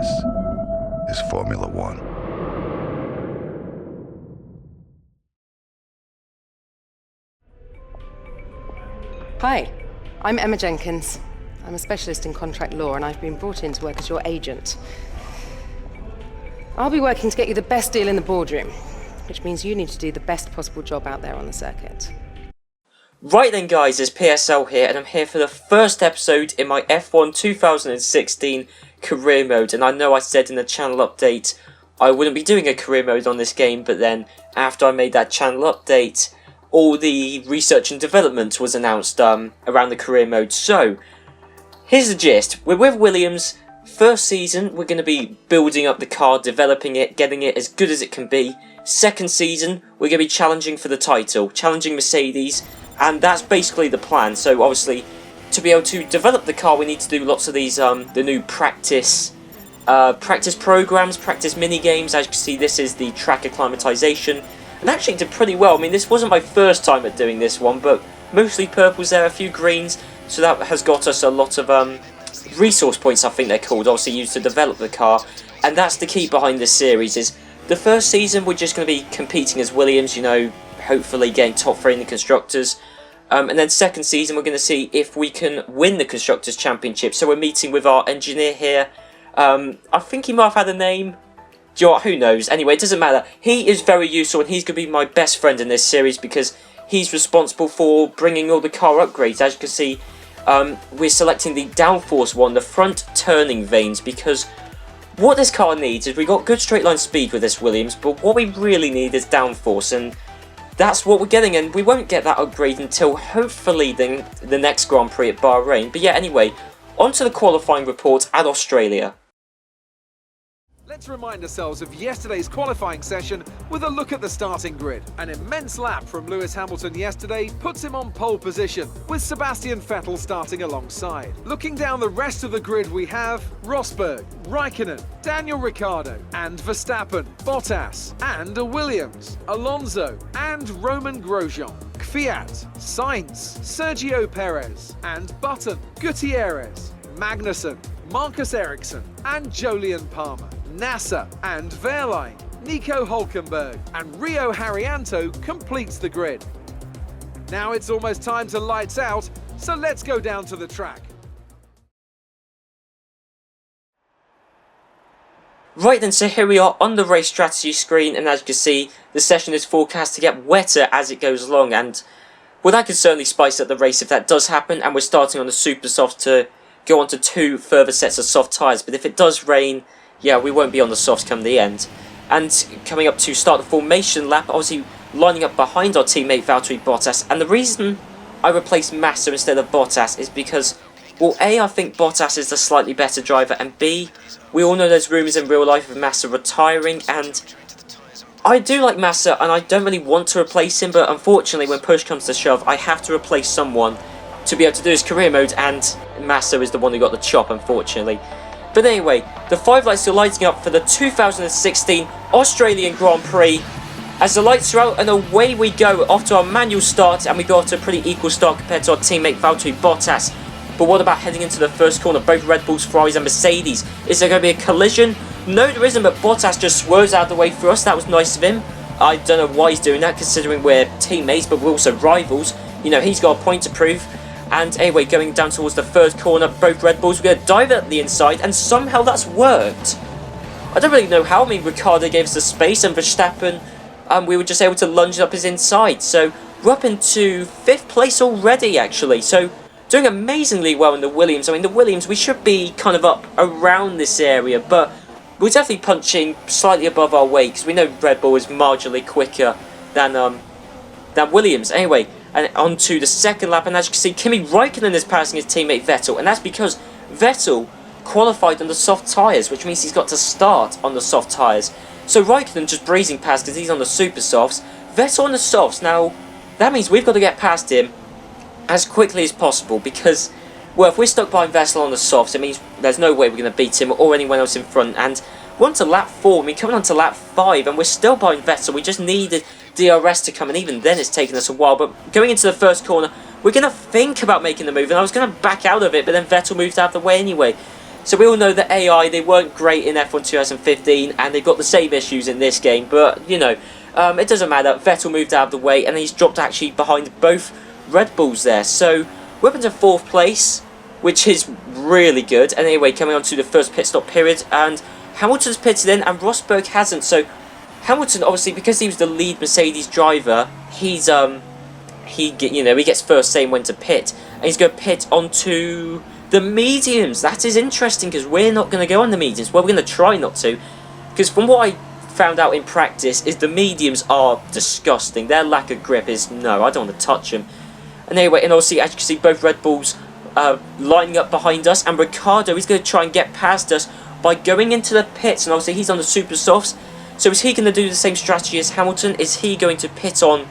This is Formula One. Hi, I'm Emma Jenkins. I'm a specialist in contract law and I've been brought in to work as your agent. I'll be working to get you the best deal in the boardroom, which means you need to do the best possible job out there on the circuit. Right then guys, it's PSL here and I'm here for the first episode in my F1 2016 career mode, and I know I said in the channel update I wouldn't be doing a career mode on this game, but then after I made that channel update, all the research and development was announced around the career mode. So here's the gist. We're with Williams. First season, we're going to be building up the car, developing it, getting it as good as it can be. Second season, we're going to be challenging for the title, challenging Mercedes, and that's basically the plan. So obviously, to be able to develop the car, we need to do lots of these, the new practice programs, practice mini games. As you can see, this is the track acclimatization, and actually did pretty well. I mean, this wasn't my first time at doing this one, but mostly purples there, a few greens, so that has got us a lot of resource points, I think they're called, obviously used to develop the car. And that's the key behind this series. Is the first season we're just going to be competing as Williams, you know, hopefully getting top 3 in the constructors, and then second season we're going to see if we can win the constructors championship. So we're meeting with our engineer here. I think he might have had a name. Do you know what? Who knows? Anyway, it doesn't matter. He is very useful and he's going to be my best friend in this series because he's responsible for bringing all the car upgrades. As you can see, we're selecting the downforce one, the front turning vanes, because what this car needs is we got good straight line speed with this Williams, but what we really need is downforce, and that's what we're getting, and we won't get that upgrade until hopefully the next Grand Prix at Bahrain. But yeah, anyway, on to the qualifying report at Australia. Let's remind ourselves of yesterday's qualifying session with a look at the starting grid. An immense lap from Lewis Hamilton yesterday puts him on pole position, with Sebastian Vettel starting alongside. Looking down the rest of the grid, we have Rosberg, Raikkonen, Daniel Ricciardo, and Verstappen, Bottas, and a Williams, Alonso, and Roman Grosjean, Kvyat, Sainz, Sergio Perez, and Button, Gutierrez, Magnussen, Marcus Ericsson, and Jolyon Palmer, Nasser and Wehrlein, Nico Hulkenberg, and Rio Haryanto completes the grid. Now it's almost time to lights out, so let's go down to the track. Right then, so here we are on the race strategy screen, and as you can see, the session is forecast to get wetter as it goes along, and well, that could certainly spice up the race if that does happen. And we're starting on the super soft to go on to 2 further sets of soft tyres, but if it does rain, yeah, we won't be on the softs come the end. And coming up to start the formation lap, obviously lining up behind our teammate Valtteri Bottas. And the reason I replaced Massa instead of Bottas is because, well, A, I think Bottas is the slightly better driver, and B, we all know there's rumours in real life of Massa retiring, and I do like Massa and I don't really want to replace him, but unfortunately when push comes to shove, I have to replace someone to be able to do his career mode, and Massa is the one who got the chop, unfortunately. But anyway, the 5 lights are lighting up for the 2016 Australian Grand Prix. As the lights are out and away we go, off to our manual start, and we got a pretty equal start compared to our teammate Valtteri Bottas. But what about heading into the first corner, both Red Bulls, Ferraris and Mercedes? Is there going to be a collision? No, there isn't, but Bottas just swerves out of the way for us. That was nice of him. I don't know why he's doing that, considering we're teammates, but we're also rivals. You know, he's got a point to prove. And anyway, going down towards the third corner, both Red Bulls, we're going to dive at the inside, and somehow that's worked. I don't really know how. I mean, Ricciardo gave us the space, and Verstappen, we were just able to lunge up his inside. So we're up into 5th place already, actually. So doing amazingly well in the Williams. I mean, the Williams, we should be kind of up around this area, but we're definitely punching slightly above our weight, because we know Red Bull is marginally quicker than Williams. Anyway, and on to the second lap, and as you can see, Kimi Raikkonen is passing his teammate Vettel, and that's because Vettel qualified on the soft tyres, which means he's got to start on the soft tyres. So Raikkonen just breezing past because he's on the super softs. Vettel on the softs. Now, that means we've got to get past him as quickly as possible, because, well, if we're stuck behind Vettel on the softs, it means there's no way we're going to beat him or anyone else in front. And we're on to lap 4, I mean, coming on to lap 5, and we're still behind Vettel. We just needed DRS to come, and even then it's taken us a while. But going into the first corner, we're going to think about making the move, and I was going to back out of it, but then Vettel moved out of the way anyway. So we all know that AI, they weren't great in F1 2015, and they've got the same issues in this game, but, you know, it doesn't matter. Vettel moved out of the way, and he's dropped actually behind both Red Bulls there. So we're up into 4th place, which is really good. And anyway, coming on to the first pit stop period, and Hamilton's pitted in, and Rosberg hasn't. So Hamilton, obviously, because he was the lead Mercedes driver, he's he gets first saying when to pit, and he's going to pit onto the mediums. That is interesting, because we're not going to go on the mediums. Well, we're going to try not to, because from what I found out in practice is the mediums are disgusting. Their lack of grip is no, I don't want to touch them. And anyway, and obviously, as you can see, both Red Bulls lining up behind us, and Ricciardo is going to try and get past us by going into the pits, and obviously he's on the super softs. So is he going to do the same strategy as Hamilton? Is he going to pit on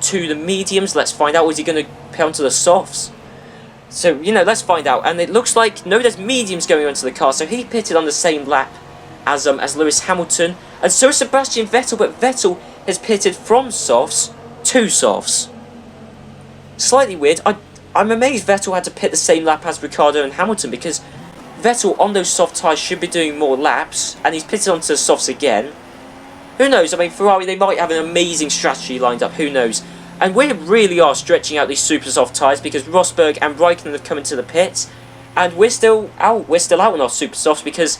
to the mediums? Let's find out. Or is he going to pit onto the softs? So, you know, let's find out. And it looks like, no, there's mediums going onto the car. So he pitted on the same lap as Lewis Hamilton. And so is Sebastian Vettel, but Vettel has pitted from softs to softs. Slightly weird. I'm amazed Vettel had to pit the same lap as Ricciardo and Hamilton, because Vettel on those soft tyres should be doing more laps, and he's pitted onto the softs again. Who knows? I mean, Ferrari, they might have an amazing strategy lined up. Who knows? And we really are stretching out these super soft tyres, because Rosberg and Raikkonen have come into the pits, and we're still out. We're still out on our super softs, because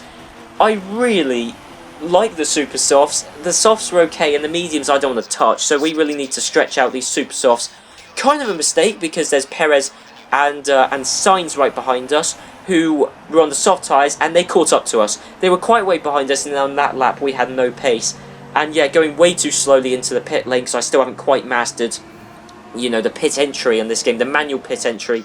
I really like the super softs. The softs were okay, and the mediums I don't want to touch. So we really need to stretch out these super softs. Kind of a mistake, because there's Perez and Sainz right behind us, who were on the soft tyres, and they caught up to us. They were quite way behind us, and on that lap we had no pace. And yeah, going way too slowly into the pit lane, because I still haven't quite mastered, you know, the pit entry in this game, the manual pit entry.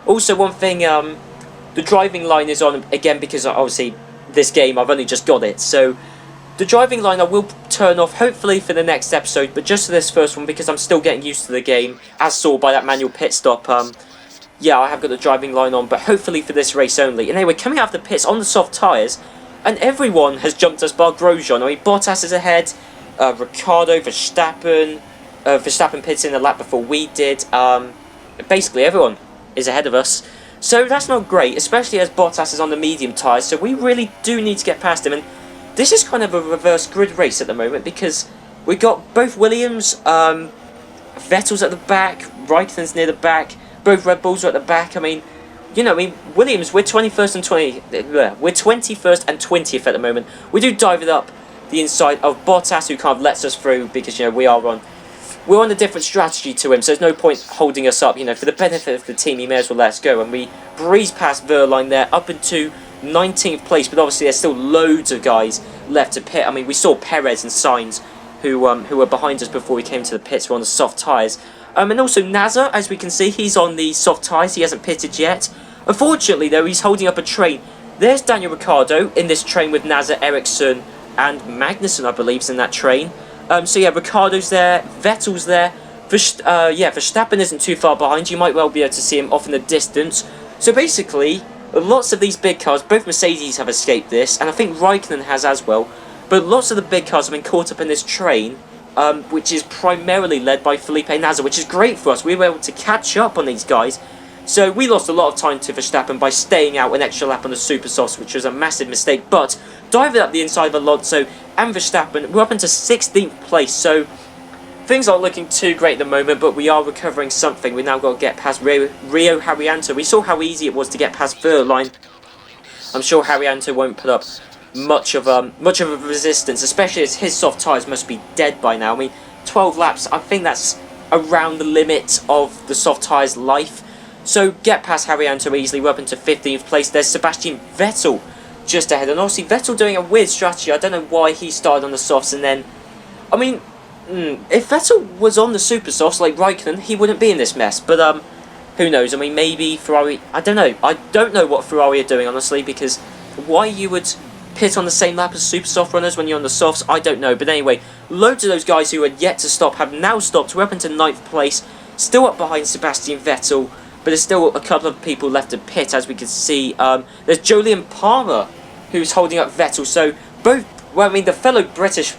Also, one thing, the driving line is on again, because obviously this game I've only just got it. So the driving line I will turn off hopefully for the next episode, but just for this first one, because I'm still getting used to the game, as saw by that manual pit stop. Yeah, I have got the driving line on, but hopefully for this race only. And anyway, coming out of the pits on the soft tyres, and everyone has jumped us bar Grosjean. I mean, Bottas is ahead, Ricciardo, Verstappen pitted in a lap before we did. Basically, everyone is ahead of us. So that's not great, especially as Bottas is on the medium tyres, so we really do need to get past him. And this is kind of a reverse grid race at the moment, because we got both Williams, Vettel's at the back, Raikkonen's near the back, both Red Bulls are at the back. I mean, you know, Williams, we're 21st and 20th at the moment. We do dive it up the inside of Bottas, who kind of lets us through, because, you know, we're on a different strategy to him, so there's no point holding us up. You know, for the benefit of the team, he may as well let us go. And we breeze past Verline there, up into 19th place, but obviously there's still loads of guys left to pit. I mean, we saw Perez and Sainz, who were behind us before we came to the pits, were on the soft tyres. And also Nasser, as we can see, he's on the soft tyres, he hasn't pitted yet. Unfortunately, though, he's holding up a train. There's Daniel Ricciardo in this train with Nasser, Ericsson, and Magnussen, I believe, is in that train. So yeah, Ricciardo's there, Vettel's there. Verstappen isn't too far behind. You might well be able to see him off in the distance. So basically, lots of these big cars, both Mercedes have escaped this, and I think Raikkonen has as well. But lots of the big cars have been caught up in this train, which is primarily led by Felipe Nasser, which is great for us. We were able to catch up on these guys. So we lost a lot of time to Verstappen by staying out an extra lap on the super softs, which was a massive mistake. But diving up the inside of Alonso and Verstappen, we're up into 16th place. So things aren't looking too great at the moment, but we are recovering something. We now got to get past Rio Haryanto. We saw how easy it was to get past Verline. I'm sure Haryanto won't put up much of a resistance, especially as his soft tyres must be dead by now. I mean, 12 laps, I think that's around the limit of the soft tyres' life. So get past Haryanto easily. We're up into 15th place. There's Sebastian Vettel just ahead, and obviously Vettel doing a weird strategy. I don't know why he started on the softs, and then, I mean, if Vettel was on the super softs like Raikkonen, he wouldn't be in this mess. But who knows? I mean, maybe Ferrari. I don't know. I don't know what Ferrari are doing, honestly, because why you would pit on the same lap as super soft runners when you're on the softs, I don't know. But anyway, loads of those guys who had yet to stop have now stopped. We're up into 9th place, still up behind Sebastian Vettel. But there's still a couple of people left to pit, as we can see. There's Jolyon Palmer, who's holding up Vettel. So both, well, I mean, the fellow British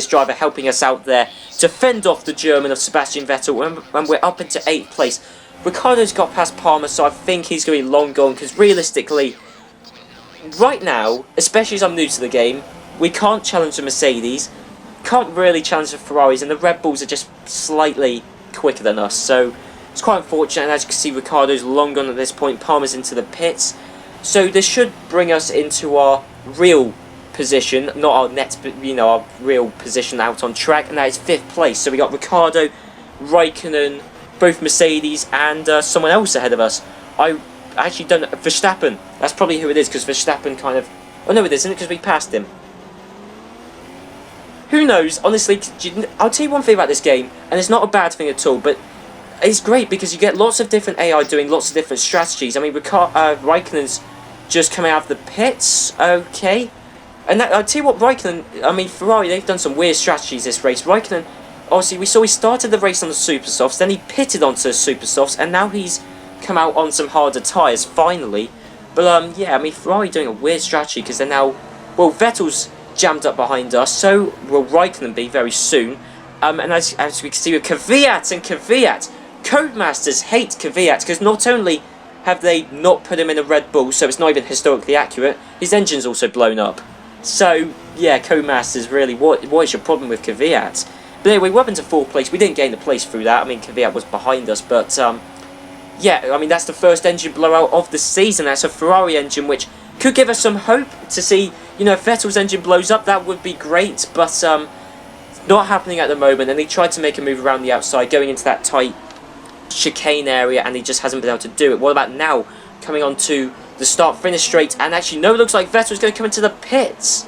driver helping us out there to fend off the German of Sebastian Vettel, and we're up into 8th place. Ricciardo's got past Palmer, so I think he's going to be long gone, because realistically, right now, especially as I'm new to the game, we can't challenge the Mercedes, can't really challenge the Ferraris, and the Red Bulls are just slightly quicker than us, so it's quite unfortunate. And as you can see, Ricciardo's long gone at this point, Palmer's into the pits, so this should bring us into our real position, not our net, but our real position out on track, and that is 5th place. So we got Ricciardo, Raikkonen, both Mercedes, and someone else ahead of us. I actually don't know, Verstappen. That's probably who it is, because Verstappen kind of... Oh no, it isn't, because we passed him. Who knows? Honestly, I'll tell you one thing about this game, and it's not a bad thing at all, but it's great because you get lots of different AI doing lots of different strategies. I mean, Raikkonen's just coming out of the pits, okay. And I'll tell you what, Ferrari, they've done some weird strategies this race. Raikkonen, obviously, we saw he started the race on the super softs, then he pitted onto the super softs, and now he's come out on some harder tyres, finally. But, yeah, I mean, Ferrari doing a weird strategy, because they're now... Well, Vettel's jammed up behind us, so will Raikkonen be very soon. And as we can see with Kvyat, Codemasters hate Kvyat, because not only have they not put him in a Red Bull, so it's not even historically accurate, his engine's also blown up. So, yeah, Codemasters, really, what is your problem with Kvyat? But anyway, we're up into 4th place. We didn't gain the place through that. I mean, Kvyat was behind us, but, yeah, I mean, that's the first engine blowout of the season. That's a Ferrari engine, which could give us some hope to see, if Vettel's engine blows up, that would be great, but, not happening at the moment, and he tried to make a move around the outside, going into that tight chicane area, and he just hasn't been able to do it. What about now, coming on to the start-finish straight, and actually, no, it looks like Vettel's going to come into the pits.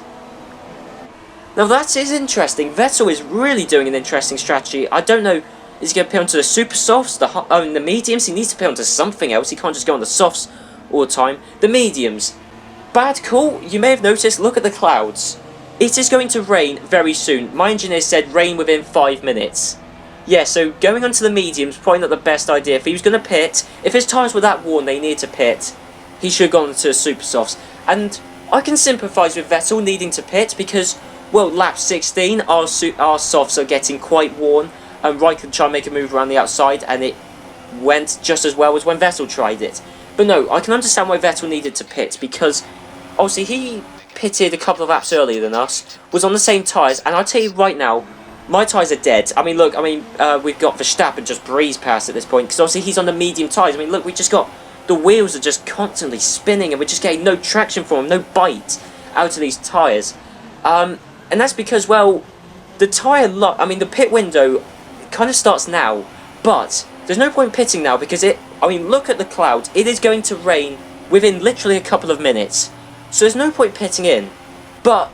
Now, that is interesting. Vettel is really doing an interesting strategy. I don't know, is he going to pit onto the super softs, the mediums? He needs to pit onto something else. He can't just go on the softs all the time. The mediums. Bad call. You may have noticed, look at the clouds. It is going to rain very soon. My engineer said rain within 5 minutes. Yeah, so going onto the mediums, probably not the best idea. If he was going to pit, if his tyres were that worn, they needed to pit, he should have gone into the super softs. And I can sympathise with Vettel needing to pit because, well, lap 16, our softs are getting quite worn. And Raikkonen tried to make a move around the outside, and it went just as well as when Vettel tried it. But no, I can understand why Vettel needed to pit, because obviously he pitted a couple of laps earlier than us, was on the same tyres, and I'll tell you right now, my tyres are dead. I mean, look, we've got Verstappen just breezed past at this point, because obviously he's on the medium tyres. I mean, look, we just got, the wheels are just constantly spinning, and we're just getting no traction from them, no bite out of these tyres. And that's because, well, the tyre the pit window kind of starts now, but there's no point pitting now, because look at the clouds, it is going to rain within literally a couple of minutes. So there's no point pitting in. But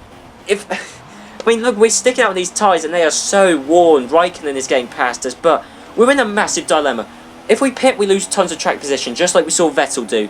look, we're sticking out with these tyres and they are so worn. Raikkonen is getting past us, but we're in a massive dilemma. If we pit, we lose tons of track position, just like we saw Vettel do.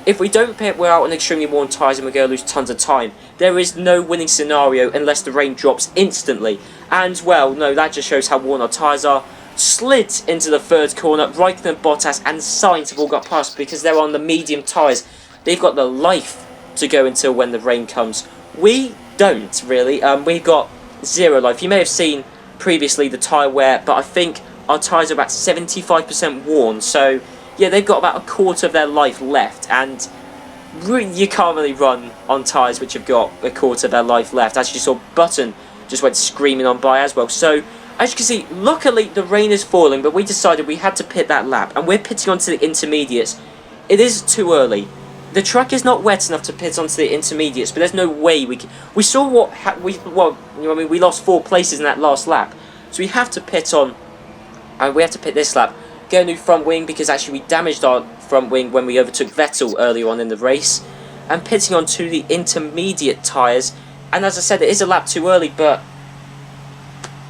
If we don't pit, we're out on extremely worn tyres and we're going to lose tons of time. There is no winning scenario unless the rain drops instantly. And, well, no, that just shows how worn our tyres are. Slid into the 3rd corner. Raikkonen, Bottas and Sainz have all got past because they're on the medium tyres. They've got the life to go until when the rain comes. We don't, really. We've got 0 life. You may have seen previously the tyre wear, but I think our tyres are about 75% worn. So, yeah, they've got about a quarter of their life left, and you can't really run on tyres which have got a quarter of their life left. As you saw, Button just went screaming on by as well. So, as you can see, luckily the rain is falling, but we decided we had to pit that lap, and we're pitting onto the intermediates. It is too early. The track is not wet enough to pit onto the intermediates, but there's no way we can... We saw we lost 4 places in that last lap, so we have to pit on, and we have to pit this lap. Get a new front wing, because actually we damaged our front wing when we overtook Vettel earlier on in the race, and pitting onto the intermediate tyres. And as I said, it is a lap too early, but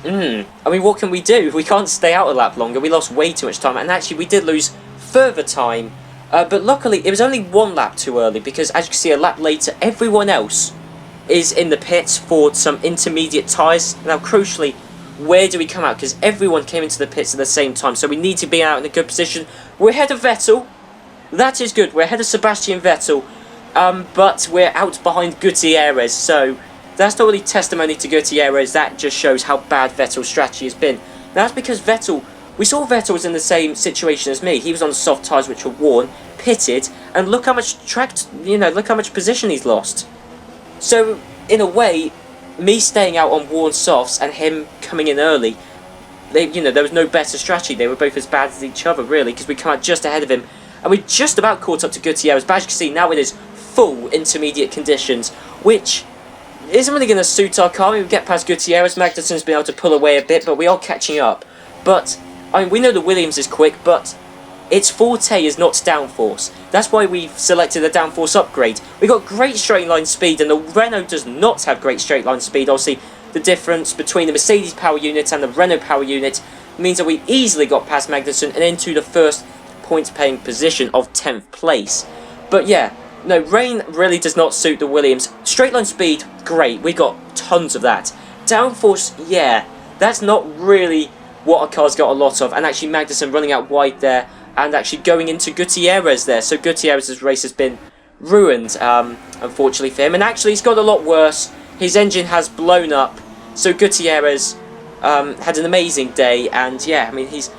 what can we do? We can't stay out a lap longer. We lost way too much time, and actually we did lose further time. But luckily, it was only 1 lap too early, because as you can see, a lap later, everyone else is in the pits for some intermediate tyres. Now, crucially, where do we come out? Because everyone came into the pits at the same time, so we need to be out in a good position. We're ahead of Vettel. That is good. We're ahead of Sebastian Vettel, but we're out behind Gutierrez, so that's not really testimony to Gutierrez. That just shows how bad Vettel's strategy has been. Now, that's because Vettel We saw Vettel was in the same situation as me. He was on soft tyres which were worn, pitted, and look how much look how much position he's lost. So, in a way, me staying out on worn softs and him coming in early, there was no better strategy. They were both as bad as each other, really, because we come out just ahead of him. And we just about caught up to Gutierrez, but as you can see, now it is full intermediate conditions, which isn't really going to suit our car. We get past Gutierrez, Magnussen's been able to pull away a bit, but we are catching up. But, I mean, we know the Williams is quick, but its forte is not downforce. That's why we've selected a downforce upgrade. We got great straight line speed, and the Renault does not have great straight line speed. Obviously, the difference between the Mercedes power unit and the Renault power unit means that we easily got past Magnussen and into the first point-paying position of 10th place. But yeah, no, rain really does not suit the Williams. Straight line speed, great, we got tons of that. Downforce, yeah, that's not really what our car's got a lot of. And actually Magnussen running out wide there and actually going into Gutierrez there. So Gutierrez's race has been ruined, unfortunately for him. And actually it's got a lot worse. His engine has blown up. So Gutierrez had an amazing day. And yeah, I mean, he's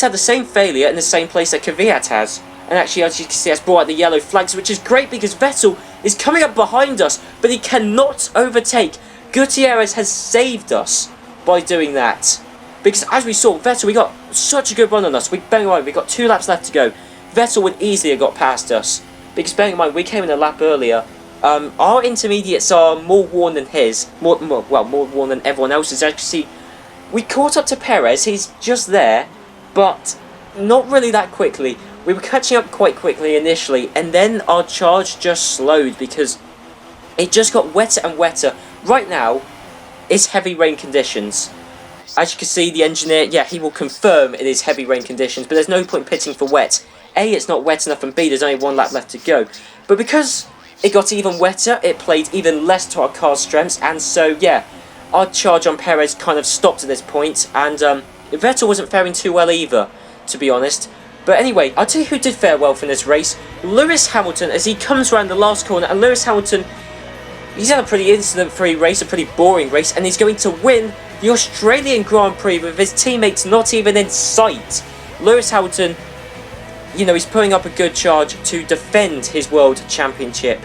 had the same failure in the same place that Kvyat has. And actually, as you can see, has brought out the yellow flags, which is great because Vettel is coming up behind us, but he cannot overtake. Gutierrez has saved us by doing that. Because as we saw, Vettel, we got such a good run on us. Bearing in mind, we got 2 laps left to go. Vettel would easily have got past us. Because bearing in mind, we came in a lap earlier. Our intermediates are more worn than his. More worn than everyone else's. As you can see, we caught up to Perez. He's just there, but not really that quickly. We were catching up quite quickly initially, and then our charge just slowed because it just got wetter and wetter. Right now, it's heavy rain conditions. As you can see, the engineer, yeah, he will confirm it is heavy rain conditions, but there's no point pitting for wet. A, it's not wet enough, and B, there's only 1 lap left to go. But because it got even wetter, it played even less to our car's strengths, and so, yeah, our charge on Perez kind of stopped at this point, and Vettel wasn't faring too well either, to be honest. But anyway, I'll tell you who did fare well from this race. Lewis Hamilton, as he comes around the last corner, and Lewis Hamilton, he's had a pretty incident-free race, a pretty boring race, and he's going to win the Australian Grand Prix with his teammates not even in sight. Lewis Hamilton, he's putting up a good charge to defend his World Championship,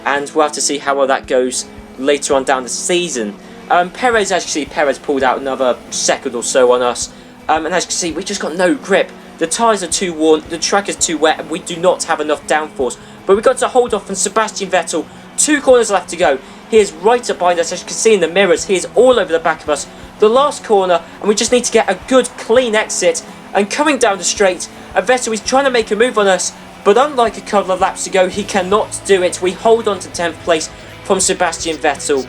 and we'll have to see how well that goes later on down the season. Perez, as you can see, Perez pulled out another second or so on us, and as you can see, we just got no grip. The tyres are too worn, the track is too wet, and we do not have enough downforce. But we've got to hold off on Sebastian Vettel. 2 corners left to go. He is right up behind us, as you can see in the mirrors. He is all over the back of us. The last corner, and we just need to get a good, clean exit. And coming down the straight, Vettel is trying to make a move on us. But unlike a couple of laps ago, he cannot do it. We hold on to 10th place from Sebastian Vettel.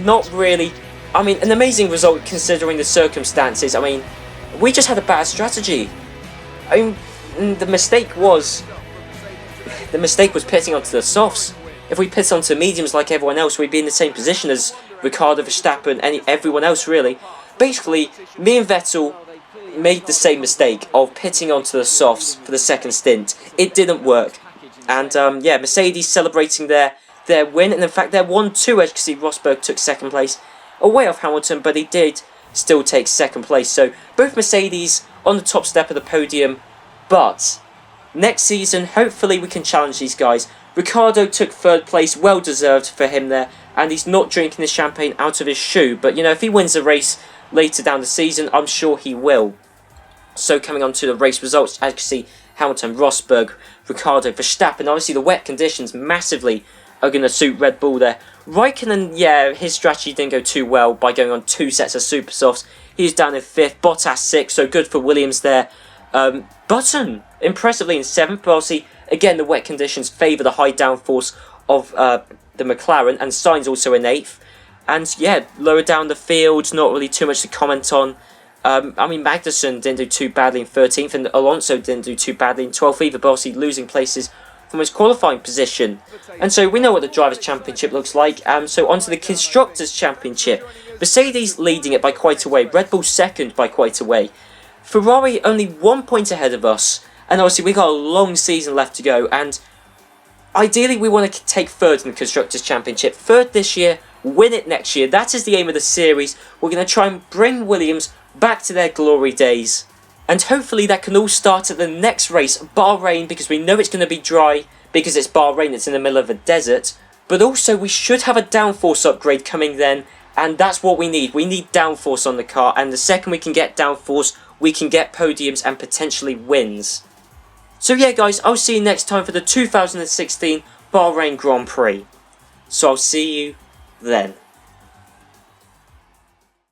Not really. I mean, an amazing result considering the circumstances. I mean, we just had a bad strategy. I mean, the mistake was pitting onto the softs. If we pit onto mediums like everyone else, we'd be in the same position as Ricciardo, Verstappen, and everyone else really. Basically, me and Vettel made the same mistake of pitting onto the softs for the second stint. It didn't work. And yeah, Mercedes celebrating their win, and in fact their 1-2, as you can see, Rosberg took 2nd place away off Hamilton, but he did still take 2nd place. So both Mercedes on the top step of the podium, but next season hopefully we can challenge these guys. Ricciardo took 3rd place, well deserved for him there, and he's not drinking the champagne out of his shoe, but if he wins the race later down the season, I'm sure he will. So coming on to the race results, as you can see, Hamilton, Rosberg, Ricciardo, Verstappen, obviously the wet conditions massively are going to suit Red Bull there. Raikkonen, yeah, his strategy didn't go too well by going on 2 sets of super softs. He's down in 5th, Bottas 6th, so good for Williams there. Button, impressively in 7th, but obviously, again, the wet conditions favour the high downforce of the McLaren, and Sainz also in 8th. And yeah, lower down the field, not really too much to comment on. I mean, Magnussen didn't do too badly in 13th, and Alonso didn't do too badly in 12th either, but obviously losing places from his qualifying position. And so we know what the Drivers' Championship looks like. So onto the Constructors' Championship. Mercedes leading it by quite a way. Red Bull 2nd by quite a way. Ferrari only 1 point ahead of us. And obviously we got a long season left to go. And ideally we want to take 3rd in the Constructors' Championship. 3rd this year, win it next year. That is the aim of the series. We're going to try and bring Williams back to their glory days. And hopefully that can all start at the next race, Bahrain, because we know it's going to be dry, because it's Bahrain, it's in the middle of a desert. But also we should have a downforce upgrade coming then, and that's what we need. We need downforce on the car, and the second we can get downforce, we can get podiums and potentially wins. So yeah guys, I'll see you next time for the 2016 Bahrain Grand Prix. So I'll see you then.